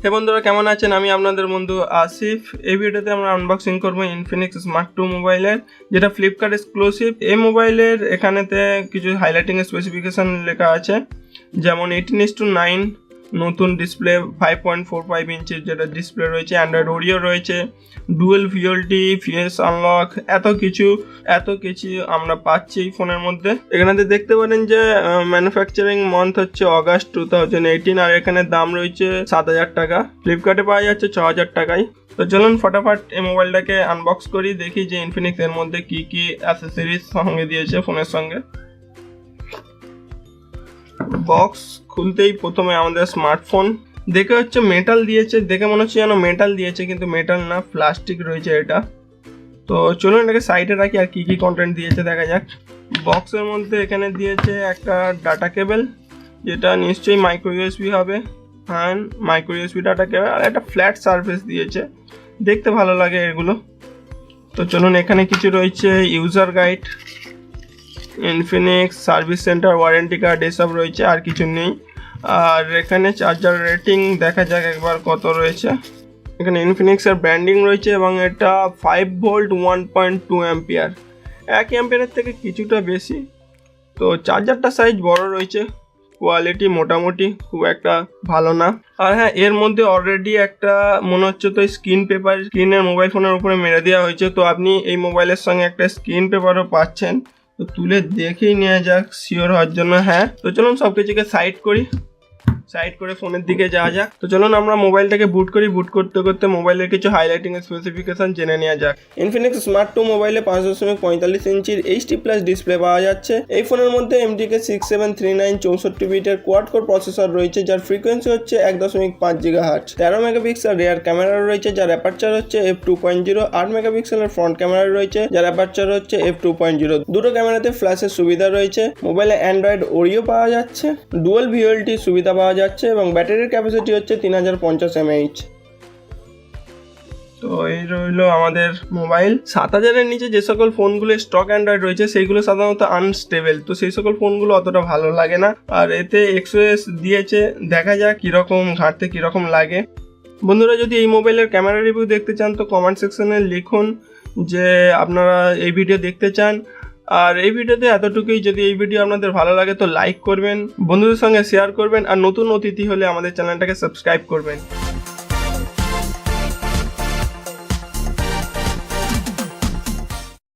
হে বন্ধুরা, কেমন আছেন? আমি আপনাদের বন্ধু আসিফ। এই ভিডিওতে আমরা আনবক্সিং করব ইনফিনিক্স স্মার্ট 2 মোবাইলের, যেটা ফ্লিপকার্ট এক্সক্লুসিভ। এই মোবাইলের এখানেতে কিছু হাইলাইটিং স্পেসিফিকেশন লেখা আছে, যেমন 18:9 নতুন ডিসপ্লে, 5.45 ইঞ্চির যেটা ডিসপ্লে রয়েছে, অ্যান্ড্রয়েড ওরিও রয়েছে, ডুয়েল ভিওএলটি, ফেস আনলক, এত কিছু আমরা পাচ্ছি এই ফোনের মধ্যে। এখানে দেখতে পারেন যে ম্যানুফ্যাকচারিং মান্থ হচ্ছে অগাস্ট 2018, আর এখানে দাম রয়েছে 7,000 টাকা। ফ্লিপকার্টে পাওয়া যাচ্ছে 6,000 টাকায়। তো চলুন ফটাফট এই মোবাইলটাকে আনবক্স করি, দেখি যে ইনফিনিক্স এর মধ্যে কি কি অ্যাক্সেসরিজ সঙ্গে দিয়েছে ফোনের সঙ্গে। বক্স খুলতেই প্রথমে আমাদের স্মার্টফোন দেখে হচ্ছে মেটাল দিয়েছে, দেখে মনে হচ্ছে যেন মেটাল দিয়েছে, কিন্তু মেটাল না, প্লাস্টিক রয়েছে এটা। তো চলুন এটাকে সাইডে রাখি, আর কি কি কন্টেন্ট দিয়েছে দেখা যাক। বক্সের মধ্যে এখানে দিয়েছে একটা ডাটা কেবল, যেটা নিশ্চয়ই মাইক্রো ইউএসবি হবে। হ্যাঁ, মাইক্রো ইউএসবি ডাটা কেবল, আর একটা ফ্ল্যাট সারফেস দিয়েছে, দেখতে ভালো লাগে এগুলো। তো চলুন, এখানে কিছু রয়েছে user guide, Infinix service centre, warranty card, এসব রয়েছে, আর কিছু নেই। আর এখানে চার্জার রেটিং দেখা যাক একবার কত রয়েছে। এখানে ইনফিনিক্সের ব্র্যান্ডিং রয়েছে, এবং এটা 5 ভোল্ট 1.2 অ্যাম্পিয়ার, 1 অ্যাম্পিয়ারের থেকে কিছুটা বেশি। তো চার্জারটা সাইজ বড় রয়েছে, কোয়ালিটি মোটামুটি খুব একটা ভালো না। আর হ্যাঁ, এর মধ্যে অলরেডি একটা মনে হচ্ছে তো স্ক্রিন পেপার স্ক্রিনের মোবাইল ফোনের উপরে মেরে দেওয়া হয়েছে, তো আপনি এই মোবাইলের সঙ্গে একটা স্ক্রিন পেপারও পাচ্ছেন। তো তুলে দেখেই নেওয়া যাক শিওর হওয়ার জন্য। হ্যাঁ, তো চলুন সব কিছুকে সাইড করে ফোনের দিকে যাওয়া যাক। তো চলুন আমরা মোবাইলটাকে বুট করি। বুট করতে করতে মোবাইলের কিছু হাইলাইটিং স্পেসিফিকেশন জেনে নেওয়া যাক। ইনফিনিক্স স্মার্ট 2 মোবাইলে 5.45 ইঞ্চির এইচডি প্লাস ডিসপ্লে পাওয়া যাচ্ছে। এই ফোনের মধ্যে MTK 6739 64 বিটের কোয়াড কোর প্রসেসর রয়েছে, যার ফ্রিকোয়েন্সি হচ্ছে 1.5 GHz। 13 মেগাপিক্সেল রিয়ার ক্যামেরা রয়েছে, যার অ্যাপারচার হচ্ছে f2.0। 8 মেগাপিক্সেলের ফ্রন্ট ক্যামেরা রয়েছে, যার অ্যাপারচার হচ্ছে f2.0। দুটো ক্যামেরাতে ফ্ল্যাশের সুবিধা রয়েছে। মোবাইলে অ্যান্ড্রয়েড ওরিও পাওয়া যাচ্ছে, ডুয়াল ভিওএলটি সুবিধা পাওয়া যাচ্ছে, এবং ব্যাটারির ক্যাপাসিটি হচ্ছে 3050 mAh। তো এই রইল আমাদের মোবাইল। 7,000-এর নিচে যে সকল ফোনগুলো স্টক অ্যান্ড্রয়েড রয়েছে সেইগুলো সাধারণত আনস্টেবল, তো সেই সকল ফোনগুলো অতটা ভালো লাগে না। আর এতে XOS দিয়েছে, দেখা যাক কীরকম ঘাঁটতে কীরকম লাগে। বন্ধুরা, যদি এই মোবাইলের ক্যামেরা রিভিউ দেখতে চান তো কমেন্ট সেকশনে লিখুন যে আপনারা এই ভিডিও দেখতে চান। আর এই ভিডিওতে এতটুকুই। যদি এই ভিডিও আপনাদের ভালো লাগে তো লাইক করবেন, বন্ধুদের সঙ্গে শেয়ার করবেন, আর নতুন অতিথি হলে আমাদের চ্যানেলটাকে সাবস্ক্রাইব করবেন।